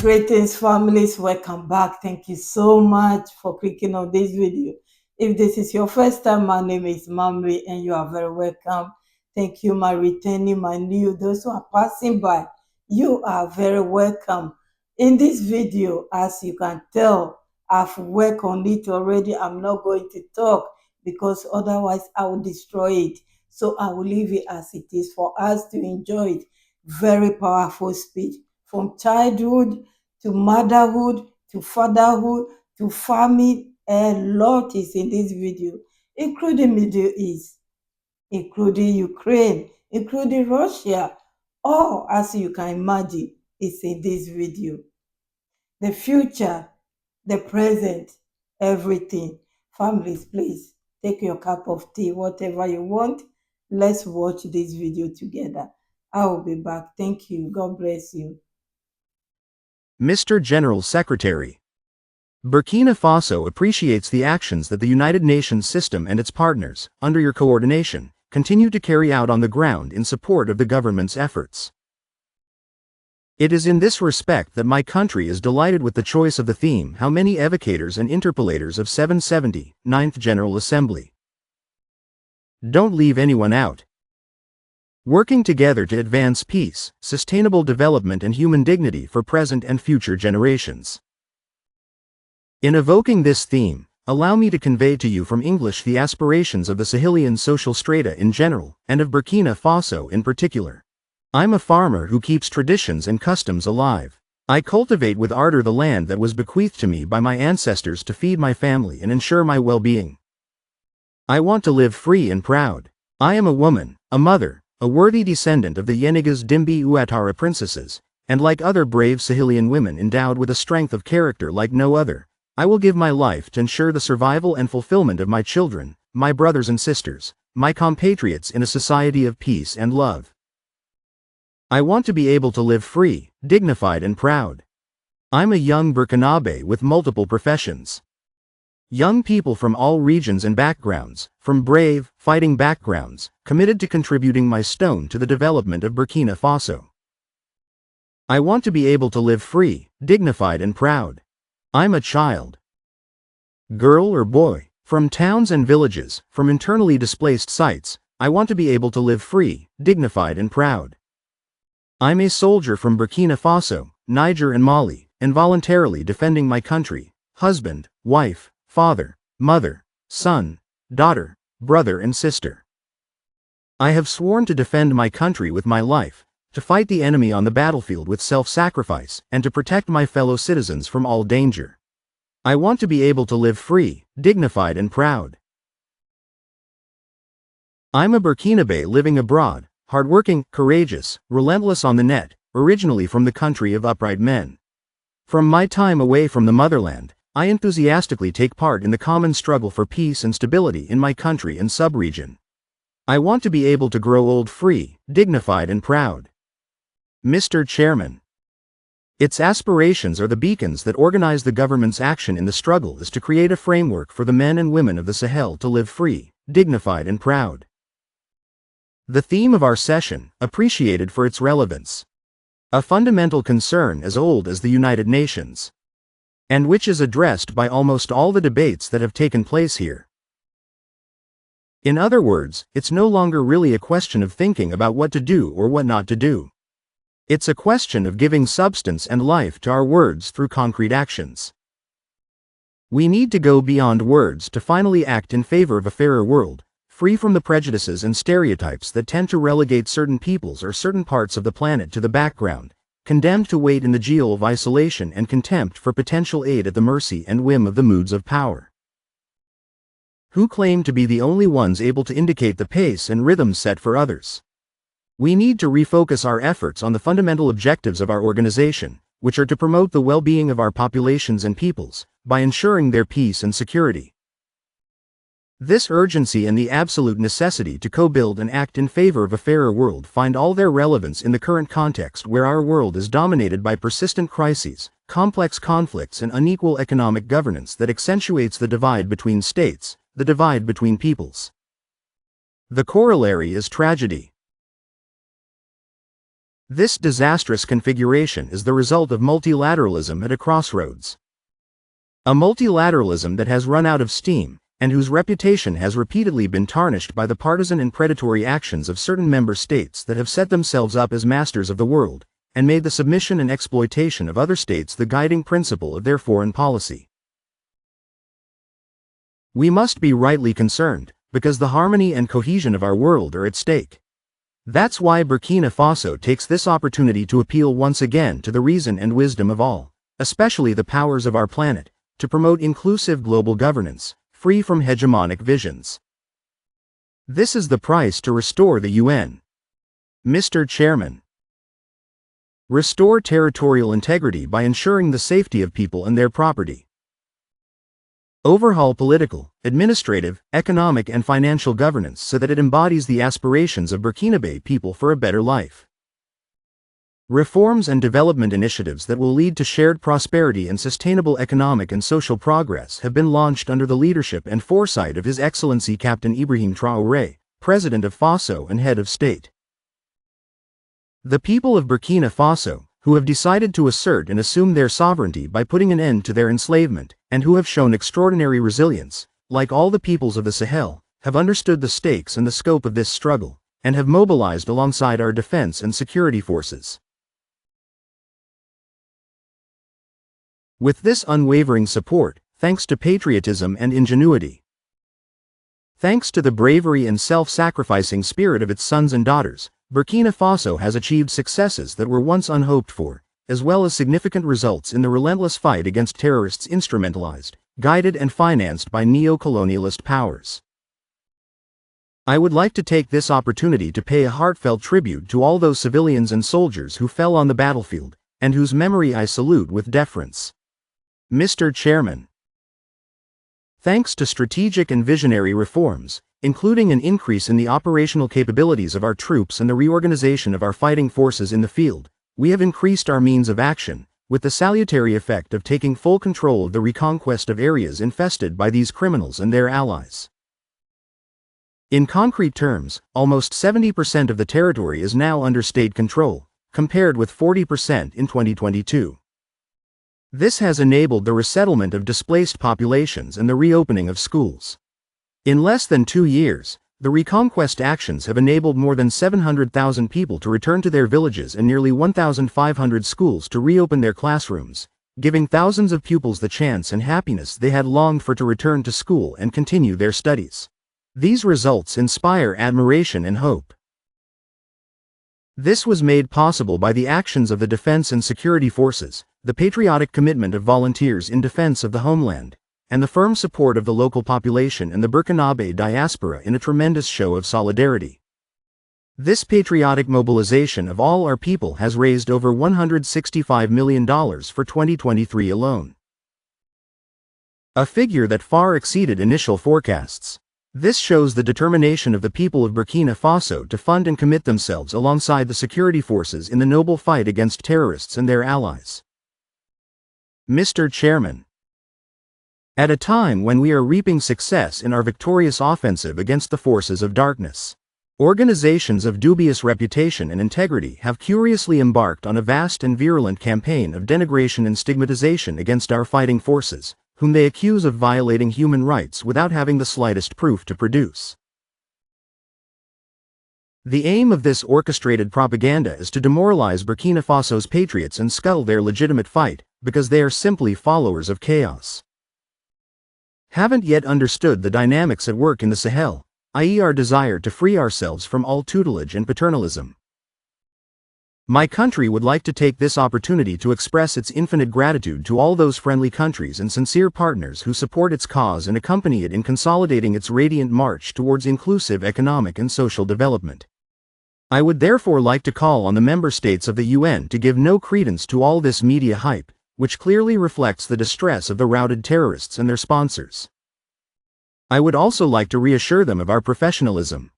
Greetings, families. Welcome back. Thank you so much for clicking on this video. If this is your first time, my name is Mamri and you are very welcome. Thank you, my returning, my new, those who are passing by. You are very welcome. In this video, as you can tell, I've worked on it already. I'm not going to talk because otherwise I will destroy it. So I will leave it as it is for us to enjoy it. Very powerful speech. From childhood to motherhood to fatherhood to farming, a lot is in this video, including Middle East, including Ukraine, including Russia. All, as you can imagine, is in this video. The future, the present, everything. Families, please take your cup of tea, whatever you want. Let's watch this video together. I will be back. Thank you. God bless you. Mr. General Secretary, Burkina Faso appreciates the actions that the United Nations system and its partners, under your coordination, continue to carry out on the ground in support of the government's efforts. It is in this respect that my country is delighted with the choice of the theme "How many evocators and interpellators of 770, 9th General Assembly? Don't leave anyone out. Working together to advance peace, sustainable development and human dignity for present and future generations." In evoking this theme, allow me to convey to you from English the aspirations of the Sahelian social strata in general, and of Burkina Faso in particular. I'm a farmer who keeps traditions and customs alive. I cultivate with ardor the land that was bequeathed to me by my ancestors to feed my family and ensure my well-being. I want to live free and proud. I am a woman, a mother, a worthy descendant of the Yenigas Dimbi Ouattara princesses, and like other brave Sahelian women endowed with a strength of character like no other, I will give my life to ensure the survival and fulfillment of my children, my brothers and sisters, my compatriots in a society of peace and love. I want to be able to live free, dignified and proud. I'm a young Burkinabe with multiple professions. Young people from all regions and backgrounds, from brave, fighting backgrounds, committed to contributing my stone to the development of Burkina Faso. I want to be able to live free, dignified and proud. I'm a child. Girl or boy, from towns and villages, from internally displaced sites, I want to be able to live free, dignified and proud. I'm a soldier from Burkina Faso, Niger and Mali, involuntarily defending my country, husband, wife, father, mother, son, daughter, brother and sister. I have sworn to defend my country with my life, to fight the enemy on the battlefield with self-sacrifice, and to protect my fellow citizens from all danger. I want to be able to live free, dignified and proud. I'm a Burkinabe living abroad, hardworking, courageous, relentless on the net, originally from the country of upright men. From my time away from the motherland, I enthusiastically take part in the common struggle for peace and stability in my country and sub-region. I want to be able to grow old free, dignified and proud. Mr. Chairman, its aspirations are the beacons that organize the government's action in the struggle is to create a framework for the men and women of the Sahel to live free, dignified and proud. The theme of our session, appreciated for its relevance. A fundamental concern as old as the United Nations, and which is addressed by almost all the debates that have taken place here. In other words, it's no longer really a question of thinking about what to do or what not to do. It's a question of giving substance and life to our words through concrete actions. We need to go beyond words to finally act in favor of a fairer world, free from the prejudices and stereotypes that tend to relegate certain peoples or certain parts of the planet to the background, condemned to wait in the jail of isolation and contempt for potential aid at the mercy and whim of the moods of power, who claim to be the only ones able to indicate the pace and rhythm set for others. We need to refocus our efforts on the fundamental objectives of our organization, which are to promote the well-being of our populations and peoples, by ensuring their peace and security. This urgency and the absolute necessity to co-build and act in favor of a fairer world find all their relevance in the current context where our world is dominated by persistent crises, complex conflicts and unequal economic governance that accentuates the divide between states, the divide between peoples. The corollary is tragedy. This disastrous configuration is the result of multilateralism at a crossroads. A multilateralism that has run out of steam, and whose reputation has repeatedly been tarnished by the partisan and predatory actions of certain member states that have set themselves up as masters of the world, and made the submission and exploitation of other states the guiding principle of their foreign policy. We must be rightly concerned, because the harmony and cohesion of our world are at stake. That's why Burkina Faso takes this opportunity to appeal once again to the reason and wisdom of all, especially the powers of our planet, to promote inclusive global governance, free from hegemonic visions. This is the price to restore the UN. Mr. Chairman. Restore territorial integrity by ensuring the safety of people and their property. Overhaul political, administrative, economic and financial governance so that it embodies the aspirations of Burkinabe people for a better life. Reforms and development initiatives that will lead to shared prosperity and sustainable economic and social progress have been launched under the leadership and foresight of His Excellency Captain Ibrahim Traoré, President of Faso and Head of State. The people of Burkina Faso, who have decided to assert and assume their sovereignty by putting an end to their enslavement, and who have shown extraordinary resilience, like all the peoples of the Sahel, have understood the stakes and the scope of this struggle, and have mobilized alongside our defense and security forces. With this unwavering support, thanks to patriotism and ingenuity, thanks to the bravery and self-sacrificing spirit of its sons and daughters, Burkina Faso has achieved successes that were once unhoped for, as well as significant results in the relentless fight against terrorists instrumentalized, guided and financed by neo-colonialist powers. I would like to take this opportunity to pay a heartfelt tribute to all those civilians and soldiers who fell on the battlefield, and whose memory I salute with deference. Mr. Chairman. Thanks to strategic and visionary reforms, including an increase in the operational capabilities of our troops and the reorganization of our fighting forces in the field, we have increased our means of action, with the salutary effect of taking full control of the reconquest of areas infested by these criminals and their allies. In concrete terms, almost 70% of the territory is now under state control, compared with 40% in 2022. This has enabled the resettlement of displaced populations and the reopening of schools. In less than 2 years, the reconquest actions have enabled more than 700,000 people to return to their villages and nearly 1,500 schools to reopen their classrooms, giving thousands of pupils the chance and happiness they had longed for to return to school and continue their studies. These results inspire admiration and hope. This was made possible by the actions of the defense and security forces, the patriotic commitment of volunteers in defense of the homeland, and the firm support of the local population and the Burkinabe diaspora in a tremendous show of solidarity. This patriotic mobilization of all our people has raised over $165 million for 2023 alone. A figure that far exceeded initial forecasts. This shows the determination of the people of Burkina Faso to fund and commit themselves alongside the security forces in the noble fight against terrorists and their allies. Mr. Chairman. At a time when we are reaping success in our victorious offensive against the forces of darkness, organizations of dubious reputation and integrity have curiously embarked on a vast and virulent campaign of denigration and stigmatization against our fighting forces, whom they accuse of violating human rights without having the slightest proof to produce. The aim of this orchestrated propaganda is to demoralize Burkina Faso's patriots and scuttle their legitimate fight, because they are simply followers of chaos. Haven't yet understood the dynamics at work in the Sahel, i.e. our desire to free ourselves from all tutelage and paternalism. My country would like to take this opportunity to express its infinite gratitude to all those friendly countries and sincere partners who support its cause and accompany it in consolidating its radiant march towards inclusive economic and social development. I would therefore like to call on the member states of the UN to give no credence to all this media hype, which clearly reflects the distress of the routed terrorists and their sponsors. I would also like to reassure them of our professionalism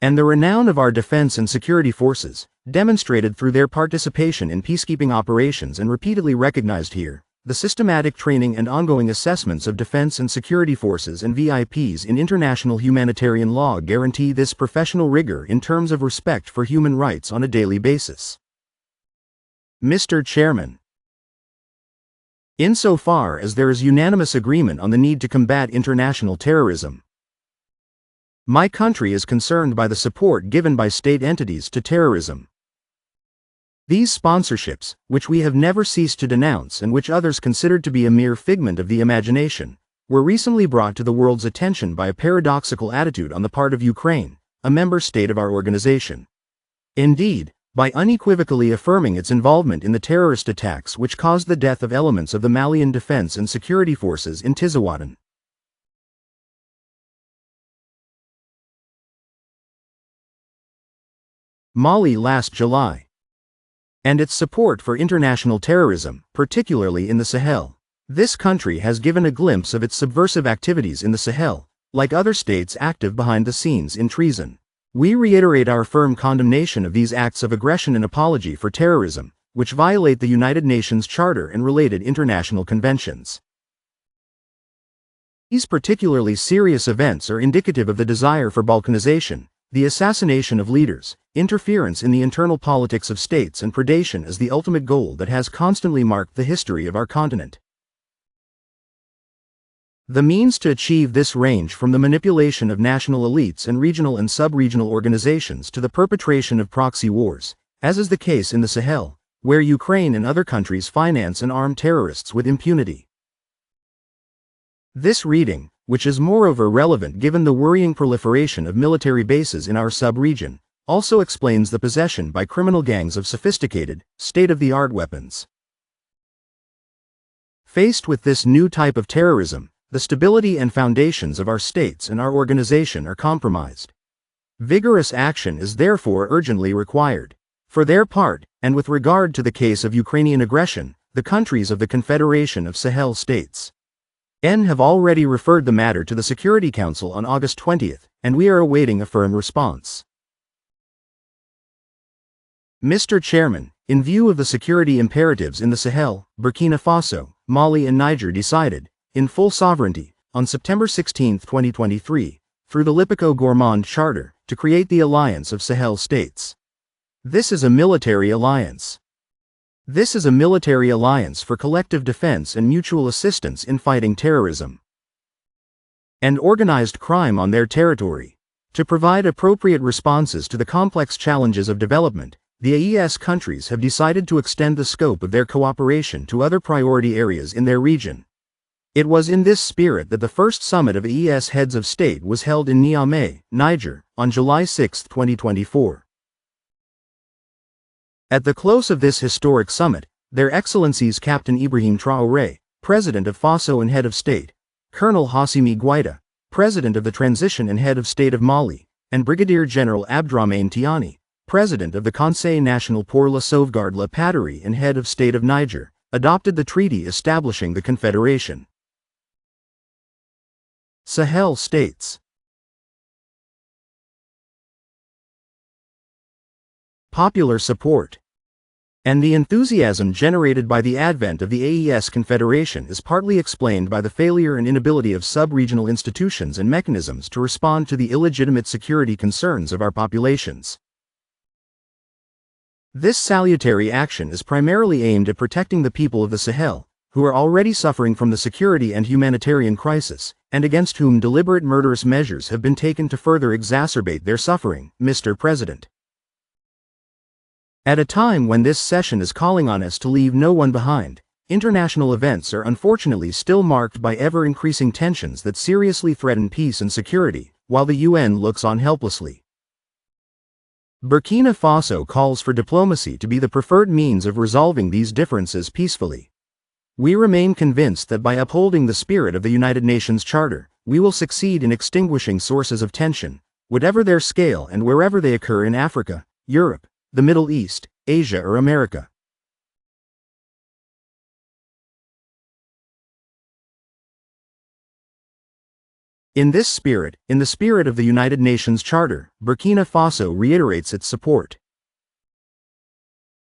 and the renown of our defense and security forces, demonstrated through their participation in peacekeeping operations and repeatedly recognized here. The systematic training and ongoing assessments of defense and security forces and VIPs in international humanitarian law guarantee this professional rigor in terms of respect for human rights on a daily basis. Mr. Chairman, insofar as there is unanimous agreement on the need to combat international terrorism, my country is concerned by the support given by state entities to terrorism. These sponsorships, which we have never ceased to denounce and which others considered to be a mere figment of the imagination, were recently brought to the world's attention by a paradoxical attitude on the part of Ukraine, a member state of our organization. Indeed, by unequivocally affirming its involvement in the terrorist attacks which caused the death of elements of the Malian Defense and Security Forces in Tizawadan, Mali last July, and its support for international terrorism, particularly in the Sahel. This country has given a glimpse of its subversive activities in the Sahel, like other states active behind the scenes in treason. We reiterate our firm condemnation of these acts of aggression and apology for terrorism, which violate the United Nations Charter and related international conventions. These particularly serious events are indicative of the desire for balkanization, the assassination of leaders, interference in the internal politics of states, and predation as the ultimate goal that has constantly marked the history of our continent. The means to achieve this range from the manipulation of national elites and regional and sub-regional organizations to the perpetration of proxy wars, as is the case in the Sahel, where Ukraine and other countries finance and arm terrorists with impunity. This reading, which is moreover relevant given the worrying proliferation of military bases in our sub-region, also explains the possession by criminal gangs of sophisticated, state-of-the-art weapons. Faced with this new type of terrorism, the stability and foundations of our states and our organization are compromised. Vigorous action is therefore urgently required. For their part, and with regard to the case of Ukrainian aggression, the countries of the Confederation of Sahel States have already referred the matter to the Security Council on August 20, and we are awaiting a firm response. Mr. Chairman, in view of the security imperatives in the Sahel, Burkina Faso, Mali and Niger decided, in full sovereignty, on September 16, 2023, through the Lipico-Gourmand Charter, to create the Alliance of Sahel States. This is a military alliance. This is a military alliance for collective defense and mutual assistance in fighting terrorism and organized crime on their territory. To provide appropriate responses to the complex challenges of development, the AES countries have decided to extend the scope of their cooperation to other priority areas in their region. It was in this spirit that the first summit of AES heads of state was held in Niamey, Niger, on July 6, 2024. At the close of this historic summit, Their Excellencies Captain Ibrahim Traoré, President of Faso and Head of State, Colonel Hassimi Guaita, President of the Transition and Head of State of Mali, and Brigadier General Abdrahmane Tiani, President of the Conseil National pour la Sauvegarde la Patrie and Head of State of Niger, adopted the treaty establishing the Confederation. Sahel States. Popular support and the enthusiasm generated by the advent of the AES Confederation is partly explained by the failure and inability of sub-regional institutions and mechanisms to respond to the illegitimate security concerns of our populations. This salutary action is primarily aimed at protecting the people of the Sahel, who are already suffering from the security and humanitarian crisis, and against whom deliberate murderous measures have been taken to further exacerbate their suffering, Mr. President. At a time when this session is calling on us to leave no one behind, international events are unfortunately still marked by ever-increasing tensions that seriously threaten peace and security, while the UN looks on helplessly. Burkina Faso calls for diplomacy to be the preferred means of resolving these differences peacefully. We remain convinced that by upholding the spirit of the United Nations Charter, we will succeed in extinguishing sources of tension, whatever their scale and wherever they occur in Africa, Europe, the Middle East, Asia or America. In this spirit, in the spirit of the United Nations Charter, Burkina Faso reiterates its support.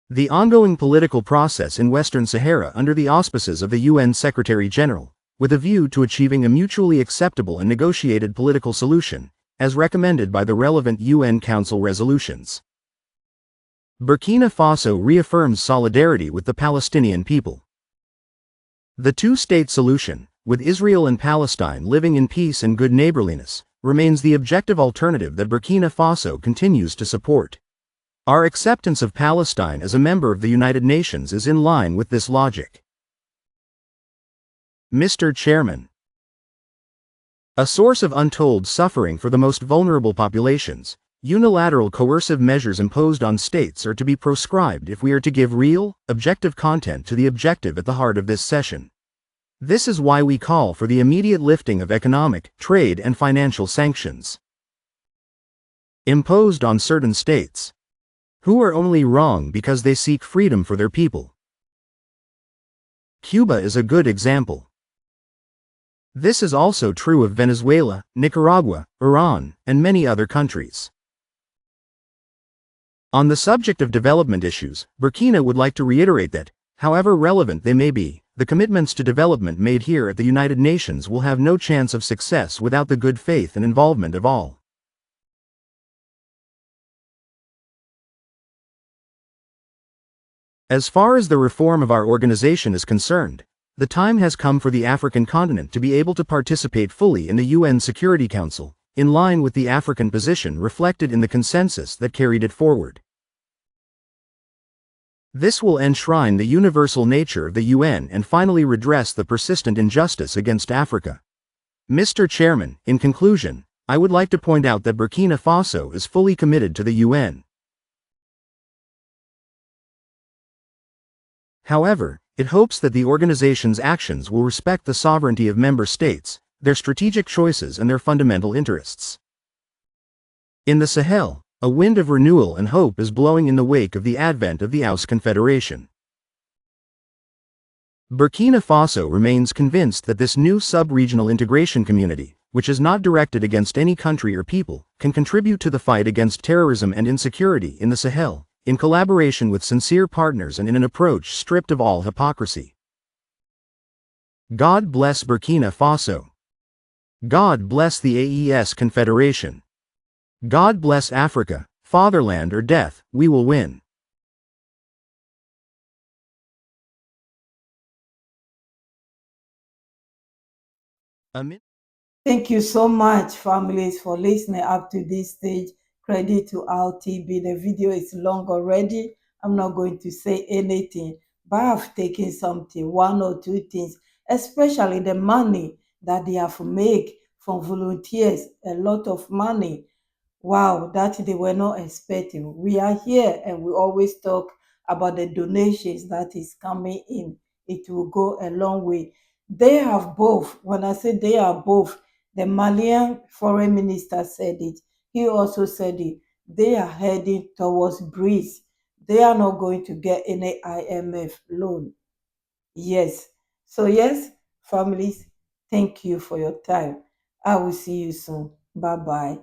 The ongoing political process in Western Sahara under the auspices of the UN Secretary-General, with a view to achieving a mutually acceptable and negotiated political solution, as recommended by the relevant UN Council resolutions. Burkina Faso reaffirms solidarity with the Palestinian people. The two-state solution, with Israel and Palestine living in peace and good neighborliness, remains the objective alternative that Burkina Faso continues to support. Our acceptance of Palestine as a member of the United Nations is in line with this logic. Mr. Chairman, a source of untold suffering for the most vulnerable populations, unilateral coercive measures imposed on states are to be proscribed if we are to give real, objective content to the objective at the heart of this session. This is why we call for the immediate lifting of economic, trade and financial sanctions imposed on certain states, who are only wrong because they seek freedom for their people. Cuba is a good example. This is also true of Venezuela, Nicaragua, Iran, and many other countries. On the subject of development issues, Burkina would like to reiterate that, however relevant they may be, the commitments to development made here at the United Nations will have no chance of success without the good faith and involvement of all. As far as the reform of our organization is concerned, the time has come for the African continent to be able to participate fully in the UN Security Council, in line with the African position reflected in the consensus that carried it forward. This will enshrine the universal nature of the UN and finally redress the persistent injustice against Africa. Mr. Chairman, in conclusion, I would like to point out that Burkina Faso is fully committed to the UN. However, it hopes that the organization's actions will respect the sovereignty of member states, their strategic choices and their fundamental interests. In the Sahel, a wind of renewal and hope is blowing in the wake of the advent of the AES Confederation. Burkina Faso remains convinced that this new sub-regional integration community, which is not directed against any country or people, can contribute to the fight against terrorism and insecurity in the Sahel, in collaboration with sincere partners and in an approach stripped of all hypocrisy. God bless Burkina Faso. God bless the AES Confederation. God bless Africa, fatherland or death, we will win. Thank you so much, families, for listening up to this stage. Credit to RTB. The video is long already. I'm not going to say anything, but I've taken something, one or two things, especially the money that they have made from volunteers, a lot of money. Wow, that they were not expecting. We are here and we always talk about the donations that is coming in. It will go a long way. They have both. When I say they are both, the Malian foreign minister said it. He also said it. They are heading towards Greece. They are not going to get any IMF loan. Yes. So, yes, families, thank you for your time. I will see you soon. Bye bye.